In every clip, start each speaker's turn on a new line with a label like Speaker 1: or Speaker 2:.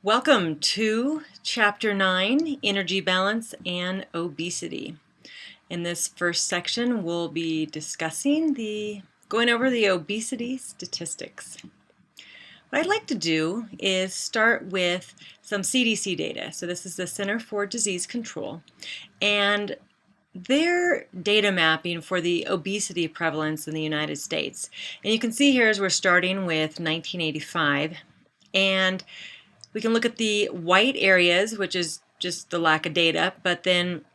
Speaker 1: Welcome to Chapter 9, Energy Balance and Obesity. In this first section, we'll be discussing going over the obesity statistics. What I'd like to do is start with some CDC data. So this is the Center for Disease Control, and their data mapping for the obesity prevalence in the United States. And you can see here as we're starting with 1985, and we can look at the white areas, which is just the lack of data, but then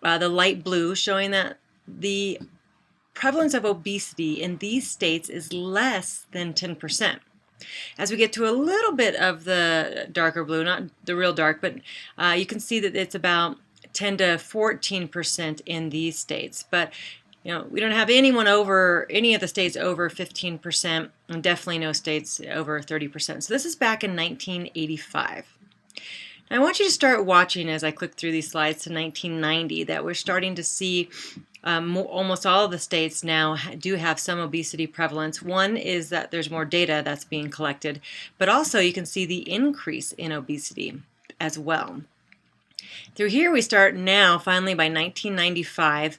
Speaker 1: the light blue showing that the prevalence of obesity in these states is less than 10%. As we get to a little bit of the darker blue, not the real dark, but you can see that it's about 10 to 14% in these states. But we don't have any of the states over 15%, and definitely no states over 30%. So this is back in 1985. Now I want you to start watching as I click through these slides to 1990 that we're starting to see almost all of the states now do have some obesity prevalence. One is that there's more data that's being collected, but also you can see the increase in obesity as well. Through here we start now, finally by 1995,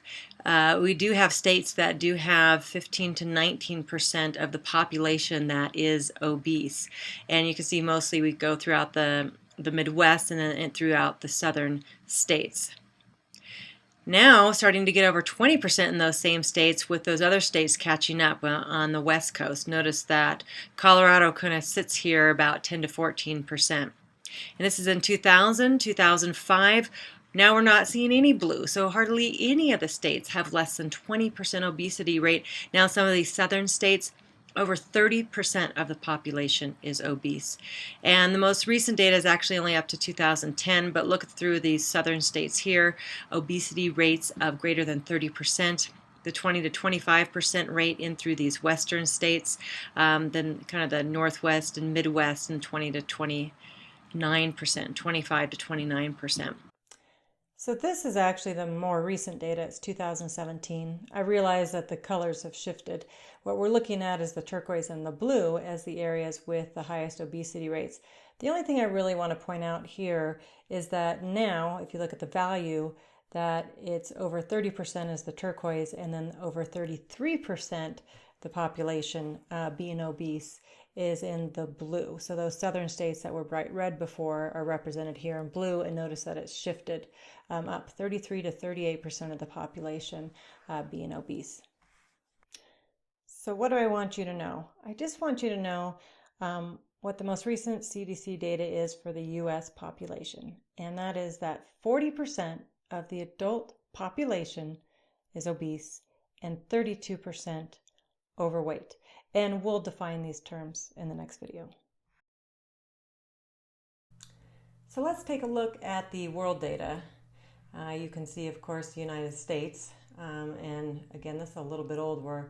Speaker 1: we do have states that do have 15 to 19% of the population that is obese. And you can see mostly we go throughout the Midwest and then throughout the southern states. Now starting to get over 20% in those same states, with those other states catching up on the West Coast. Notice that Colorado kind of sits here about 10 to 14%. And this is in 2000, 2005. Now we're not seeing any blue, so hardly any of the states have less than 20% obesity rate. Now some of these southern states, over 30% of the population is obese. And the most recent data is actually only up to 2010, but look through these southern states here, obesity rates of greater than 30%. The 20 to 25% rate in through these western states, then kind of the Northwest and Midwest, and 20 to 29%, 25 to 29%.
Speaker 2: So this is actually the more recent data. It's 2017. I realize that the colors have shifted. What we're looking at is the turquoise and the blue as the areas with the highest obesity rates. The only thing I really want to point out here is that now, if you look at the value, that it's over 30% is the turquoise, and then over 33% the population being obese is in the blue. So those southern states that were bright red before are represented here in blue, and notice that it's shifted up 33 to 38% of the population being obese. So what do I want you to know? I just want you to know what the most recent CDC data is for the US population, and that is that 40% of the adult population is obese and 32% overweight. And we'll define these terms in the next video. So let's take a look at the world data. You can see, of course, the United States. And again, this is a little bit old. We're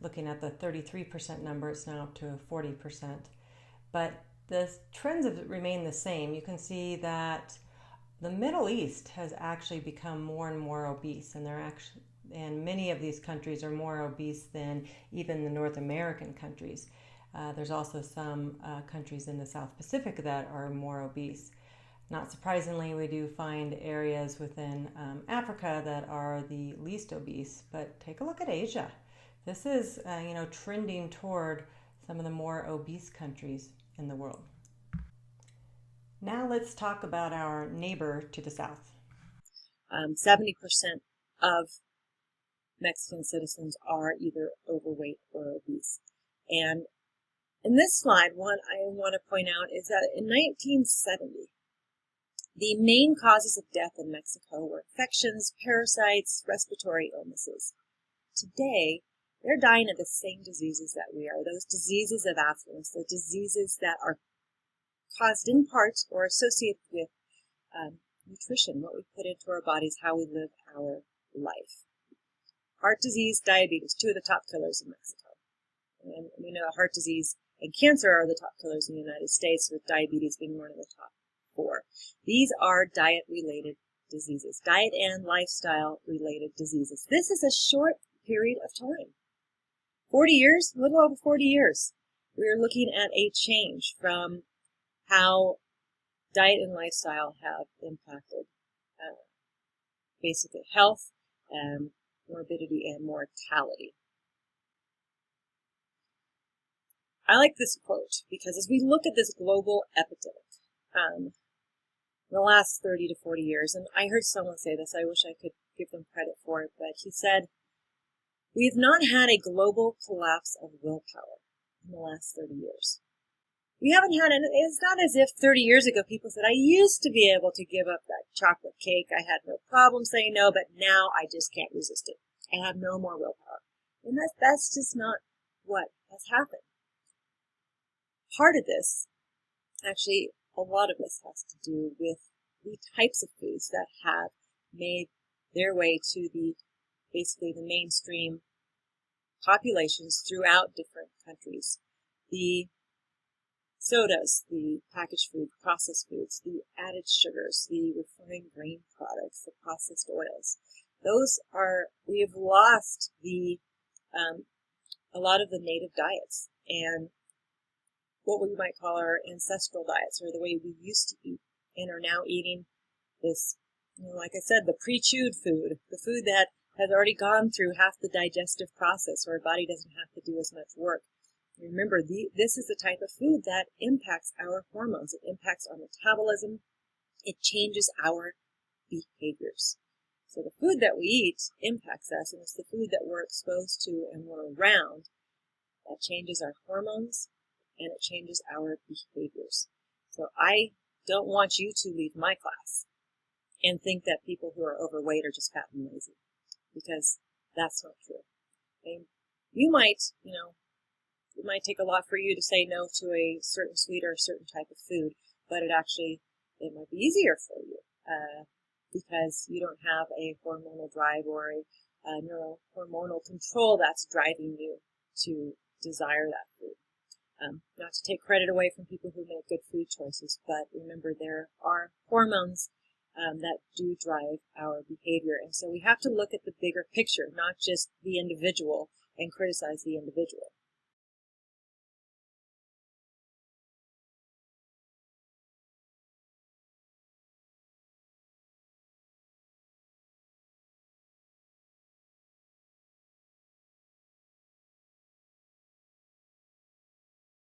Speaker 2: looking at the 33% number. It's now up to 40%. But the trends have remained the same. You can see that the Middle East has actually become more and more obese, and many of these countries are more obese than even the North American countries. There's also some countries in the South Pacific that are more obese. Not surprisingly, we do find areas within Africa that are the least obese, but take a look at Asia. This is trending toward some of the more obese countries in the world. Now let's talk about our neighbor to the south.
Speaker 1: 70% of Mexican citizens are either overweight or obese. And in this slide, what I want to point out is that in 1970, the main causes of death in Mexico were infections, parasites, respiratory illnesses. Today, they're dying of the same diseases that we are, those diseases of affluence, the diseases that are caused in part or associated with nutrition, what we put into our bodies, how we live our life. Heart disease, diabetes, two of the top killers in Mexico. And we know heart disease and cancer are the top killers in the United States, with diabetes being one of the top 4. These are diet-related diseases, diet and lifestyle-related diseases. This is a short period of time. 40 years, a little over 40 years. We are looking at a change from how diet and lifestyle have impacted basically health and morbidity and mortality. I like this quote because as we look at this global epidemic in the last 30 to 40 years, and I heard someone say this, I wish I could give them credit for it, but he said, we have not had a global collapse of willpower in the last 30 years. We haven't had, and it's not as if 30 years ago people said, I used to be able to give up that chocolate cake. I had no problem saying no, but now I just can't resist it. I have no more willpower. And that's just not what has happened. Part of this, actually, a lot of this has to do with the types of foods that have made their way to basically the mainstream populations throughout different countries. The sodas, the packaged food, processed foods, the added sugars, the refined grain products, the processed oils. We have lost a lot of the native diets and what we might call our ancestral diets, or the way we used to eat, and are now eating this, like I said, the pre-chewed food, the food that has already gone through half the digestive process, so our body doesn't have to do as much work. Remember, this is the type of food that impacts our hormones. It impacts our metabolism. It changes our behaviors. So the food that we eat impacts us, and it's the food that we're exposed to and we're around that changes our hormones, and it changes our behaviors. So I don't want you to leave my class and think that people who are overweight are just fat and lazy, because that's not true. And it might take a lot for you to say no to a certain sweet or a certain type of food, but it might be easier for you because you don't have a hormonal drive or a neurohormonal control that's driving you to desire that food. Not to take credit away from people who make good food choices, but remember there are hormones that do drive our behavior. And so we have to look at the bigger picture, not just the individual, and criticize the individual.